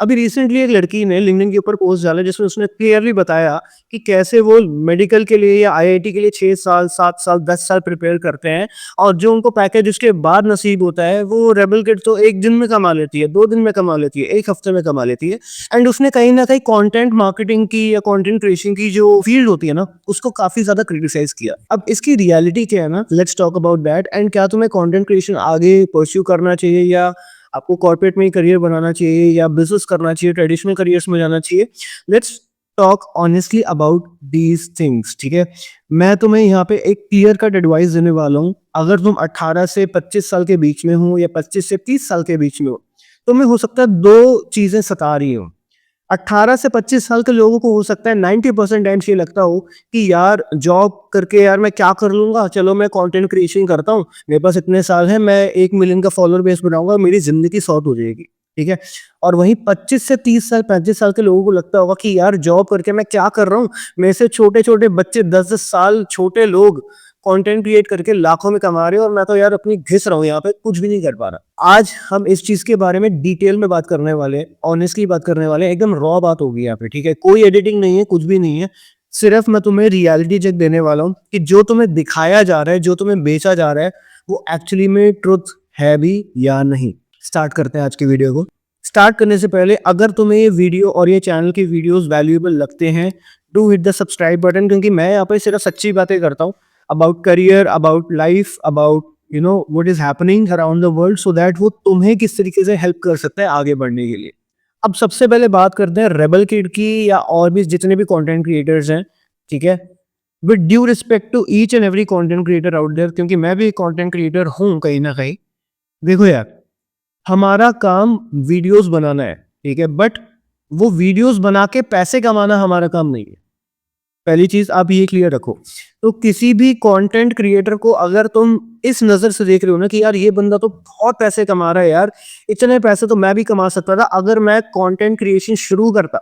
अभी रिसेंटली एक लड़की ने लिंक्डइन के ऊपर पोस्ट डाला जिसमें उसने क्लियरली बताया कि कैसे वो मेडिकल के लिए या आईआईटी के लिए 6 साल, 7 साल, 10 साल प्रिपेयर करते हैं और जो उनको पैकेज उसके बाद नसीब होता है वो रेबल किड तो 1 दिन में कमा लेती है, 2 दिन में कमा लेती है, 1 हफ्ते में कमा लेती है। एंड उसने कहीं न कहीं कंटेंट मार्केटिंग की या कंटेंट क्रिएशन की जो फील्ड होती है ना, उसको काफ़ी ज़्यादा क्रिटिसाइज़ किया। अब इसकी रियलिटी क्या है ना, let's talk about that. And क्या तुम्हें कंटेंट क्रिएशन आगे परस्यू करना चाहिए या आपको कॉर्पोरेट में ही करियर बनाना चाहिए या बिजनेस करना चाहिए, ट्रेडिशनल करियर्स में जाना चाहिए? Let's talk honestly about these things, ठीक है? मैं तुम्हें यहाँ पे एक क्लियर कट एडवाइस देने वाला हूँ। अगर तुम 18 से 25 साल के बीच में हो या 25 से 30 साल के बीच में हो, तुम्हें हो सकता है 2 चीज़ें सता रही हो। 18 से 25 साल के लोगों को हो सकता है 90% टाइम्स ये लगता हो कि यार जॉब करके यार मैं क्या कर लूँगा? चलो मैं कंटेंट क्रिएशन करता हूँ, मेरे पास इतने साल हैं, मैं 1 मिलियन का फॉलोअर बेस बनाऊँगा, मेरी ज़िंदगी सॉर्ट हो जाएगी, ठीक है? और वहीं 25 से 30 साल, 35 साल के लोगों को लगता होगा कि यार जॉब करके मैं क्या कर रहा हूँ? मेरे से छोटे-छोटे बच्चे 10-10 साल छोटे लोग कंटेंट क्रिएट करके लाखों में कमा रहे हो और मैं तो यार अपनी घिस रहा हूँ यहाँ पे, कुछ भी नहीं कर पा रहा। आज हम इस चीज़ के बारे में डिटेल में बात करने वाले हैं, ऑनेस्टली बात करने वाले हैं, एकदम रॉ बात होगी यहाँ पे, ठीक है? कोई एडिटिंग नहीं है, कुछ भी नहीं है। सिर्फ मैं तुम्हें रियलिटी चेक देने वाला हूँ कि जो तुम्हें दिखाया जा रहा है, जो तुम्हें बेचा जा रहा है, वो एक्चुअली में ट्रुथ है भी या नहीं। स्टार्ट करते हैं आज की वीडियो को। स्टार्ट करने से पहले अगर तुम्हें ये वीडियो और ये चैनल की वीडियोस वैल्यूएबल लगते हैं, do hit the subscribe button, क्योंकि मैं यहाँ पे सिर्फ सच्ची बातें करता हूँ about career, about life, about what is happening around the world, so that वो तुम्हें किस तरीके से हेल्प कर सकता है आगे बढ़ने के लिए। अब सबसे पहले बात करते हैं रेबल किड की या और भी जितने भी कंटेंट क्रिएटर्स हैं, ठीक है? With due respect to each and every content creator out there, क्योंकि मैं भी कंटेंट क्रिएटर हूँ कहीं ना कहीं। देखो यार, हमारा काम वीडियोस बनाना है, ठीक है? बट वो वीडियोस बना के पैसे कमाना हमारा काम नहीं है। पहली चीज आप ये क्लियर रखो। तो किसी भी कंटेंट क्रिएटर को अगर तुम इस नजर से देख रहे हो ना कि यार ये बंदा तो बहुत पैसे कमा रहा है, यार इतने पैसे तो मैं भी कमा सकता था अगर मैं कंटेंट क्रिएशन शुरू करता,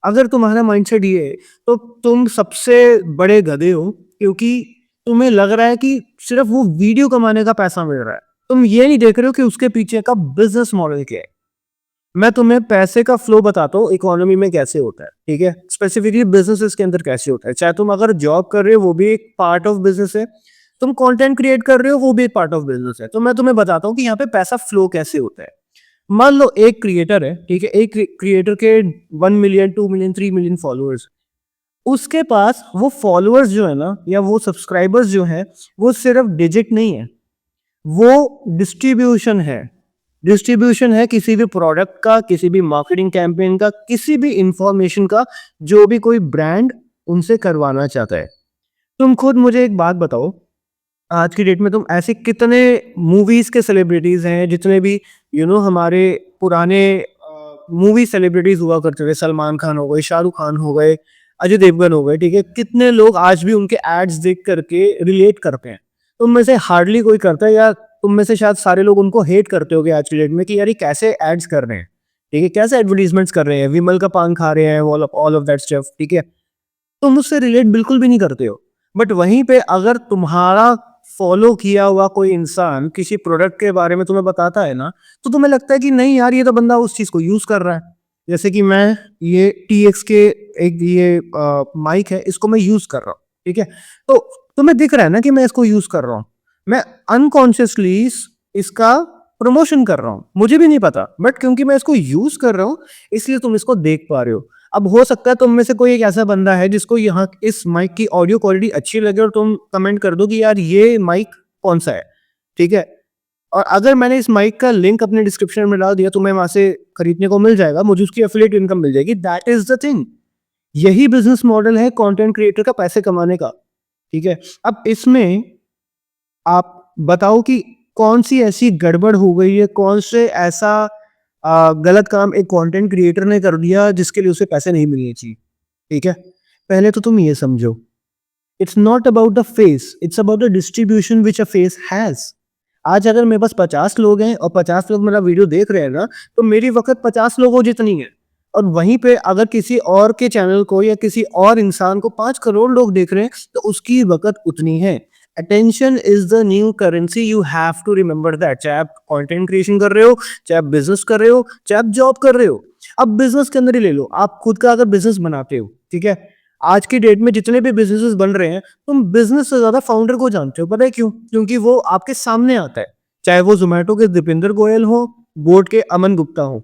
अगर तुम्हारा माइंडसेट ये है तो तुम सबसे बड़े गधे हो, क्योंकि तुम्हें लग रहा है कि सिर्फ वो वीडियो कमाने का पैसा मिल रहा है। तुम ये नहीं देख रहे हो कि उसके पीछे का बिजनेस मॉडल क्या है। मैं तुम्हें पैसे का फ्लो बताता हूँ इकोनॉमी में कैसे होता है, ठीक है? स्पेसिफिकली बिजनेसेस के अंदर कैसे होता है। चाहे तुम अगर जॉब कर रहे हो वो भी एक पार्ट ऑफ बिजनेस है, तुम कंटेंट क्रिएट कर रहे हो वो भी एक पार्ट ऑफ बिजनेस है। तो मैं तुम्हें बताता हूँ कि यहाँ पे पैसा फ्लो कैसे होता है। मान लो एक क्रिएटर है, ठीक है? एक क्रिएटर के 1 मिलियन, 2 मिलियन, 3 मिलियन फॉलोअर्स। उसके पास वो फॉलोअर्स जो है ना या वो सब्सक्राइबर्स जो है, वो सिर्फ डिजिट नहीं है, वो डिस्ट्रीब्यूशन है। डिस्ट्रीब्यूशन है किसी भी प्रोडक्ट का, किसी भी मार्केटिंग कैंपेन का, किसी भी इंफॉर्मेशन का, जो भी कोई ब्रांड उनसे करवाना चाहता है। तुम खुद मुझे एक बात बताओ, आज की डेट में तुम ऐसे कितने मूवीज के सेलिब्रिटीज हैं, जितने भी हमारे पुराने मूवी सेलिब्रिटीज हुआ करते थे, सलमान खान हो गए, शाहरुख खान हो गए, अजय देवगन हो गए, ठीक है? कितने लोग आज भी उनके एड्स देख करके रिलेट करते हैं। तुम में से हार्डली कोई करता है, या तुम में से शायद सारे लोग उनको हेट करते होगे आज की डेट में कि यार ये कैसे एड्स कर रहे हैं, ठीक है? कैसे एडवर्टीजमेंट्स कर रहे हैं, विमल का पान खा रहे हैं, ऑल ऑफ दैट स्टफ, ठीक है? तुम उससे रिलेट बिल्कुल भी नहीं करते हो। बट वहीं पे अगर तुम्हारा फॉलो किया हुआ कोई इंसान किसी प्रोडक्ट के बारे में तुम्हें बताता है ना, तो तुम्हें लगता है कि नहीं यार ये तो बंदा उस चीज को यूज कर रहा है। जैसे कि मैं ये TX के एक ये माइक है, इसको मैं यूज कर रहा हूँ, ठीक है? तो तुम्हें दिख रहा है ना कि मैं इसको यूज कर रहा हूँ, मैं अनकॉन्शियसली इसका प्रमोशन कर रहा हूँ, मुझे भी नहीं पता, बट क्योंकि मैं इसको यूज कर रहा हूँ इसलिए तुम इसको देख पा रहे हो। अब हो सकता है तुम में से कोई एक ऐसा बंदा है जिसको यहाँ इस माइक की ऑडियो क्वालिटी अच्छी लगे और तुम कमेंट कर दो कि यार ये माइक कौन सा है, ठीक है? और अगर मैंने इस माइक का लिंक अपने डिस्क्रिप्शन में डाल दिया, तुम्हें वहां से खरीदने को मिल जाएगा, मुझे उसकी एफिलिएट इनकम मिल जाएगी। That is the thing. यही बिजनेस मॉडल है कंटेंट क्रिएटर का पैसे कमाने का, ठीक है? अब इसमें आप बताओ कि कौन सी ऐसी गड़बड़ हो गई है, कौन से ऐसा गलत काम एक कंटेंट क्रिएटर ने कर दिया जिसके लिए उसे पैसे नहीं मिलने चाहिए, ठीक है? पहले तो तुम ये समझो, it's not about the face, it's about the distribution which a face has. आज अगर मेरे पास 50 लोग हैं और 50 लोग मेरा वीडियो देख रहे हैं ना, तो मेरी वक्त 50 लोगों जितनी है। और वहीं पे अगर किसी और के चैनल को या किसी और इंसान को 5 करोड़ लोग देख रहे हैं, तो उसकी वक्त उतनी है। Attention is the new currency, you have to remember that. चाहे आप कंटेंट क्रिएशन कर रहे हो, चाहे आप बिजनेस कर रहे हो, चाहे आप जॉब कर रहे हो, अब बिजनेस के अंदर ही ले लो, आप खुद का अगर बिजनेस बनाते हो, ठीक है, आज की डेट में जितने भी बिजनेसेस बन रहे हैं, तुम बिजनेस से ज्यादा फाउंडर को जानते हो। पता है क्यों? क्योंकि वो आपके सामने आता है, चाहे वो जोमेटो के दीपेंद्र गोयल हो, बोट के अमन गुप्ता हो,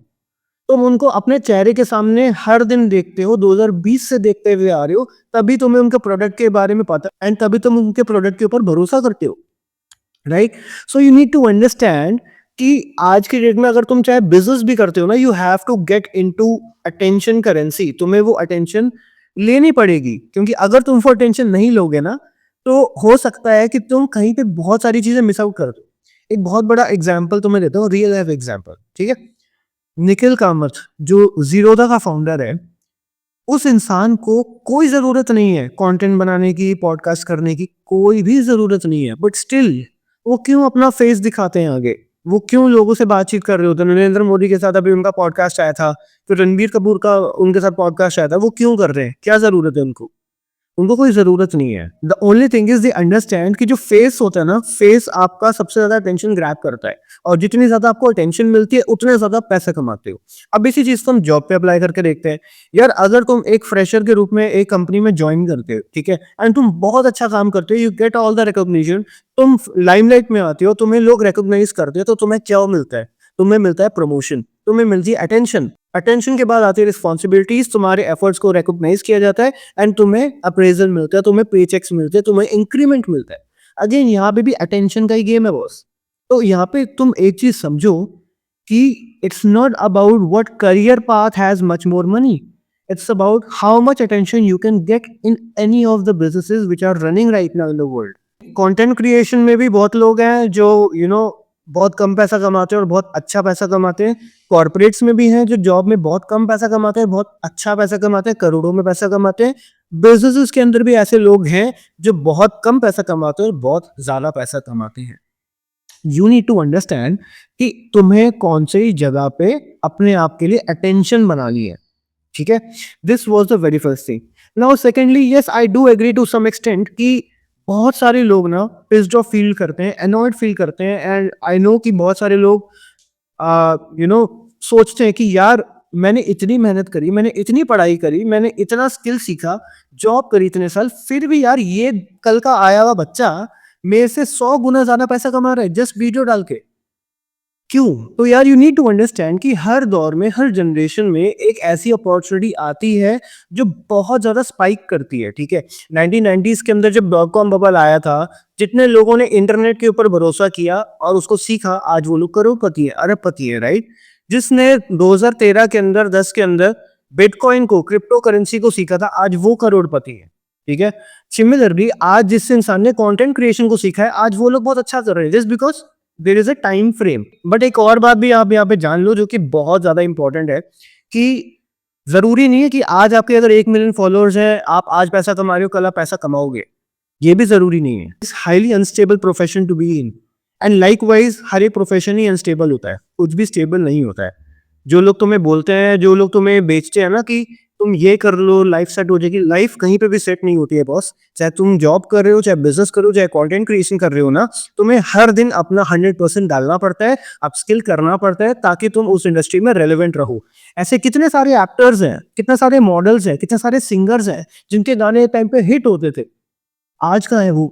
तुम उनको अपने चेहरे के सामने हर दिन देखते हो, 2020 से देखते हुए आ रहे हो, तभी तुम्हें उनके प्रोडक्ट के बारे में पता एंड तभी तुम उनके प्रोडक्ट के ऊपर भरोसा करते हो, right? So you need to understand कि आज की डेट में अगर तुम चाहे बिजनेस भी करते हो ना, you have to get into attention currency. तुम्हें वो अटेंशन लेनी पड़ेगी, क्योंकि अगर तुम वो अटेंशन नहीं लोगे ना, तो हो सकता है कि तुम कहीं पे बहुत सारी चीजें मिस आउट कर दो। एक बहुत बड़ा एग्जाम्पल तुम्हें देता हूँ, रियल लाइफ एग्जाम्पल, ठीक है? निखिल कामत जो जीरोधा का फाउंडर है, उस इंसान को कोई जरूरत नहीं है कंटेंट बनाने की, पॉडकास्ट करने की, कोई भी जरूरत नहीं है, बट स्टिल वो क्यों अपना फेस दिखाते हैं आगे? वो क्यों लोगों से बातचीत कर रहे होते हैं? नरेंद्र मोदी के साथ अभी उनका पॉडकास्ट आया था, फिर रणबीर कपूर का उनके साथ पॉडकास्ट आया था, वो क्यों कर रहे हैं? क्या जरूरत है उनको? उनको कोई जरूरत नहीं है। The only thing is they understand कि जो फेस होता है ना, फेस आपका सबसे ज्यादा अटेंशन ग्रैब करता है, और जितनी ज्यादा आपको अटेंशन मिलती है उतने ज्यादा पैसे कमाते हो। अब इसी चीज को हम जॉब पे अप्लाई करके देखते हैं। यार अगर तुम एक फ्रेशर के रूप में एक कंपनी में ज्वाइन करते हो, ठीक है, एंड तुम बहुत अच्छा काम करते हो, you get all the recognition, तुम लाइमलाइट में आते हो, तुम्हें लोग रिकॉग्नाइज करते हो, तो तुम्हें क्या मिलता है? तुम्हें मिलता है प्रमोशन, तुम्हें मिलती है अटेंशन। अटेंशन के बाद आती है रिस्पॉन्सिबिलिटीज, तुम्हारे एफर्ट्स को रिकॉग्नाइज किया जाता है एंड तुम्हें अप्रेजल मिलता है, तुम्हें पे चेक्स मिलते हैं, तुम्हें इंक्रीमेंट मिलता है। अगेन यहाँ पे भी अटेंशन का ही गेम है बॉस। तो यहाँ पे तुम एक चीज समझो कि it's not about what career path has much more money, it's about how much attention you can get in any of the businesses which are running right now in the world. Content creation में भी बहुत लोग हैं जो बहुत कम पैसा कमाते हैं और बहुत अच्छा पैसा कमाते हैं। कॉर्पोरेट्स में भी हैं जो जॉब में बहुत कम पैसा कमाते हैं, बहुत अच्छा पैसा कमाते हैं, करोड़ों में पैसा कमाते हैं। बिजनेसेस के अंदर भी ऐसे लोग हैं जो बहुत कम पैसा कमाते हैं और बहुत ज्यादा पैसा कमाते हैं। यू नीड टू अंडरस्टैंड कि तुम्हें कौन सी जगह पे अपने आप के लिए अटेंशन बनानी है, ठीक है? This was the very first thing. Now secondly, yes I do agree to some extent कि बहुत सारे लोग ना पिस्ड ऑफ फील करते हैं, एनॉयड फील करते हैं, एंड आई नो कि बहुत सारे लोग सोचते हैं कि यार मैंने इतनी मेहनत करी, मैंने इतनी पढ़ाई करी, मैंने इतना स्किल सीखा, जॉब करी इतने साल, फिर भी यार ये कल का आया हुआ बच्चा मेरे से 100 गुना ज्यादा पैसा कमा रहा है जस्ट वीडियो डाल के। क्यों? तो यार यू नीड टू अंडरस्टैंड कि हर दौर में, हर जनरेशन में एक ऐसी अपॉर्चुनिटी आती है जो बहुत ज्यादा स्पाइक करती है, ठीक है? 1990s के अंदर जब डॉट-कॉम बबल आया था, जितने लोगों ने इंटरनेट के ऊपर भरोसा किया और उसको सीखा, आज वो लोग करोड़पति है, अरबपति है, राइट? जिसने 2013 के अंदर, 10 के अंदर बिटकॉइन को, क्रिप्टो करेंसी को सीखा था, आज वो करोड़पति है, ठीक है? सिमिलरली आज जिस इंसान ने कंटेंट क्रिएशन को सीखा है, आज वो लोग बहुत अच्छा कर रहे हैं, just because there is a time frame. But एक और बात भी आप यहाँ पे जान लो जो कि बहुत ज्यादा इंपॉर्टेंट है, कि जरूरी नहीं है कि आज आपके अगर 1 मिलियन फॉलोअर्स हैं, आप आज पैसा कमा रहे हो, कल आप पैसा कमाओगे, ये भी जरूरी नहीं है। It's highly unstable profession to be in, and likewise हर एक प्रोफेशन ही अनस्टेबल होता है, कुछ भी स्टेबल नहीं होता है। जो लोग तुम्हें बोलते हैं, जो लोग तुम्हें बेचते हैं ना कि तुम ये कर लो लाइफ सेट हो जाएगी, लाइफ कहीं पे भी सेट नहीं होती है बॉस। चाहे तुम जॉब कर रहे हो, चाहे बिजनेस कर रहे हो, चाहे कंटेंट क्रिएशन कर रहे हो ना, तुम्हें हर दिन अपना 100% डालना पड़ता है, अपस्किल करना पड़ता है, ताकि तुम उस इंडस्ट्री में रेलेवेंट रहो। ऐसे कितने सारे एक्टर्स हैं, कितने सारे मॉडल्स हैं, कितने सारे सिंगर्स हैं जिनके गाने टाइम पे हिट होते थे, आज कहाँ है वो?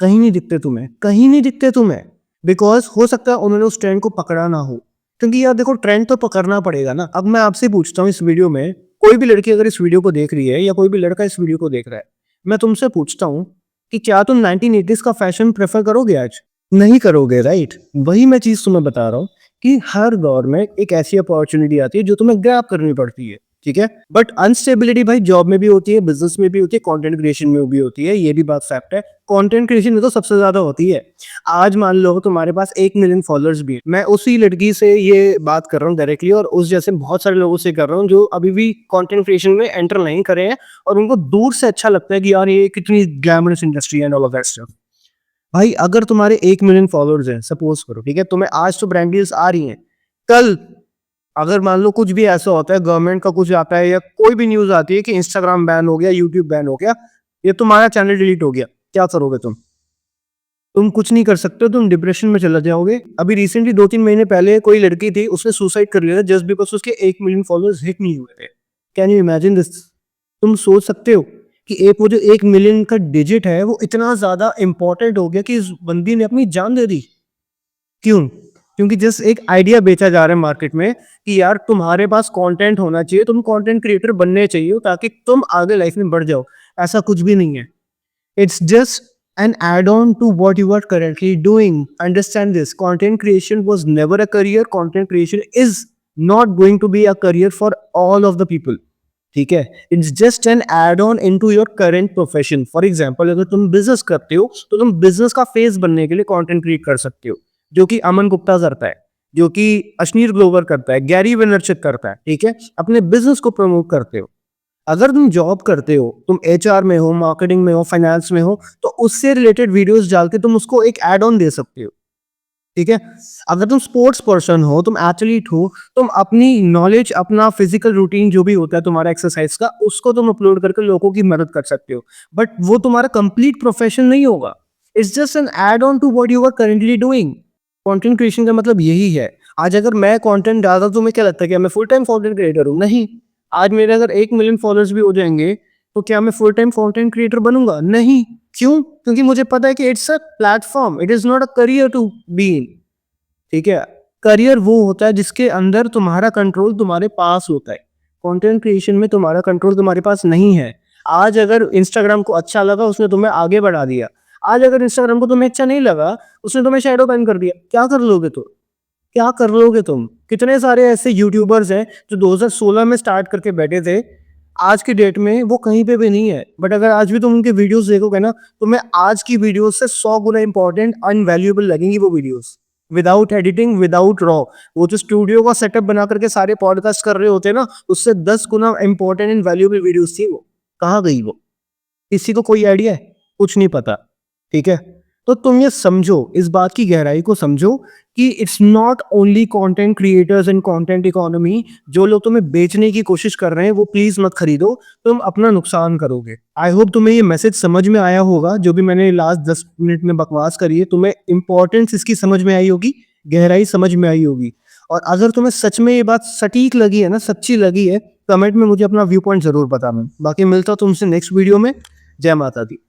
कहीं नहीं दिखते तुम्हें, कहीं नहीं दिखते तुम्हें, बिकॉज हो सकता है उन्होंने उस ट्रेंड को पकड़ा ना हो। क्योंकि यार देखो, ट्रेंड तो पकड़ना पड़ेगा ना। अब मैं आपसे पूछता हूँ, इस वीडियो में कोई भी लड़की अगर इस वीडियो को देख रही है या कोई भी लड़का इस वीडियो को देख रहा है, मैं तुमसे पूछता हूँ कि क्या तुम 1980s का फैशन प्रेफर करोगे आज? नहीं करोगे, राइट? वही मैं चीज तुम्हें बता रहा हूँ कि हर दौर में एक ऐसी अपॉर्चुनिटी आती है जो तुम्हें ग्रैब करनी पड़ती है, ठीक है? बट अनस्टेबिलिटी भाई जॉब में भी होती है, बिजनेस में भी होती है, कंटेंट क्रिएशन में भी होती है, ये भी बात फैक्ट है। कंटेंट क्रिएशन में तो सबसे ज्यादा होती है। आज मान लो तुम्हारे पास 1 मिलियन फॉलोअर्स भी है, मैं उसी लड़की से ये बात कर रहा हूँ डायरेक्टली, और उस जैसे बहुत सारे लोगों से कर रहा हूँ जो अभी भी कंटेंट क्रिएशन में एंटर नहीं करे हैं, और उनको दूर से अच्छा लगता है कि यार ये कितनी ग्लैमरस इंडस्ट्री है and all of that stuff. भाई अगर तुम्हारे 1 मिलियन फॉलोअर्स हैं, सपोज करो, ठीक है, तुम्हें आज तो ब्रांड डील्स आ रही हैं, कल अगर मान लो कुछ भी ऐसा होता है, गवर्नमेंट का कुछ आता है या कोई भी न्यूज आती है कि इंस्टाग्राम बैन हो गया, यूट्यूब बैन हो गया, ये तुम्हारा चैनल डिलीट हो गया, क्या करोगे तुम? तुम कुछ नहीं कर सकते हो, तुम डिप्रेशन में चला जाओगे। अभी रिसेंटली 2-3 महीने पहले कोई लड़की थी, उसने सुसाइड कर लिया था जस्ट बिकॉज़ उसके 1 मिलियन फॉलोअर्स हिट नहीं हुए थे। Can you imagine this? तुम सोच सकते हो कि एक वो जो 1 मिलियन का डिजिट है, वो इतना ज़्यादा इम्पोर्टेंट हो गया कि इस बंदी ने अपनी जान दे दी। क्यों? क्योंकि जस्ट एक आइडिया बेचा जा रहा है मार्केट में कि यार तुम्हारे पास कंटेंट होना चाहिए, तुम कंटेंट क्रिएटर बनने चाहिए ताकि तुम आगे लाइफ में बढ़ जाओ। ऐसा कुछ भी नहीं है। It's just an add-on to what you are currently doing. Understand this. Content creation was never a career. Content creation is not going to be a career for all of the people. ठीक है? It's just an add-on into your current profession. For example, अगर तुम business करते हो तो तुम business का face बनने के लिए कंटेंट क्रिएट कर सकते हो, जो कि अमन गुप्ता करता है, जो कि अश्नीर ग्लोवर करता है, गैरी वेनरचक करता है। ठीक है? अपने बिजनेस को प्रमोट करते हो। अगर तुम जॉब करते हो, तुम एचआर में हो, मार्केटिंग में हो, फाइनेंस में हो, तो उससे रिलेटेड वीडियोस डाल के तुम उसको एक ऐड ऑन दे सकते हो। ठीक है? अगर तुम स्पोर्ट्स पर्सन हो, तुम एथलीट हो, तुम अपनी नॉलेज, अपना फिजिकल रूटीन जो भी होता है तुम्हारा एक्सरसाइज का, उसको तुम अपलोड करके लोगों की मदद कर सकते हो। बट वो तुम्हारा कंप्लीट प्रोफेशन नहीं होगा। It's just an add on to what you are currently doing. Content creation का मतलब यही है। आज अगर मैं कंटेंट डालता हूं, तो तुम्हें क्या लगता है कि मैं फुल टाइम कंटेंट क्रिएटर हूं? नहीं। आज मेरे अगर 1 मिलियन फॉलोअर्स भी हो जाएंगे, तो क्या मैं फुल टाइम कंटेंट क्रिएटर बनूंगा? नहीं। क्यों? क्योंकि मुझे पता है कि it's a platform, it is not a career to be in. ठीक है? करियर वो होता है जिसके अंदर तुम्हारा कंट्रोल तुम्हारे पास होता है। कंटेंट क्रिएशन में तुम्हारा कंट्रोल तुम्हारे पास नहीं है। आज अगर इंस्टाग्राम को अच्छा लगा, उसने तुम्हें आगे बढ़ा दिया। आज अगर इंस्टाग्राम को तुम्हें अच्छा नहीं लगा, उसने तुम्हें शैडो बैन कर दिया। क्या कर लोगे तुम? क्या कर लोगे तुम? कितने सारे ऐसे यूट्यूबर्स हैं जो 2016 में स्टार्ट करके बैठे थे, आज की डेट में वो कहीं पे भी नहीं है। बट अगर आज भी तुम उनके वीडियोस देखोगे ना, तुम्हें आज की वीडियोस से 100 गुना इंपॉर्टेंट, अनवैल्यूएबल लगेंगी वो videos. Without editing, without raw, वो जो स्टूडियो का सेटअप बना करके सारे पॉडकास्ट कर रहे होते हैं ना, उससे 10 गुना इंपॉर्टेंट एंड वैल्यूएबल वीडियोस थी वो। कहाँ गई वो? किसी को कोई आइडिया है? कुछ नहीं पता। ठीक है? तो तुम ये समझो, इस बात की गहराई को समझो कि it's not only content creators and content economy. जो लोग तुम्हें बेचने की कोशिश कर रहे हैं, वो प्लीज मत खरीदो, तुम अपना नुकसान करोगे। आई होप तुम्हें ये मैसेज समझ में आया होगा। जो भी मैंने लास्ट 10 मिनट में बकवास करी है, तुम्हें इंपॉर्टेंस इसकी समझ में आई होगी, गहराई समझ में आई होगी। और अगर तुम्हें सच में ये बात सटीक लगी है ना, सच्ची लगी है, कमेंट में मुझे अपना व्यू पॉइंट जरूर बताना। बाकी मिलता हूं तुमसे नेक्स्ट वीडियो में। जय माता दी।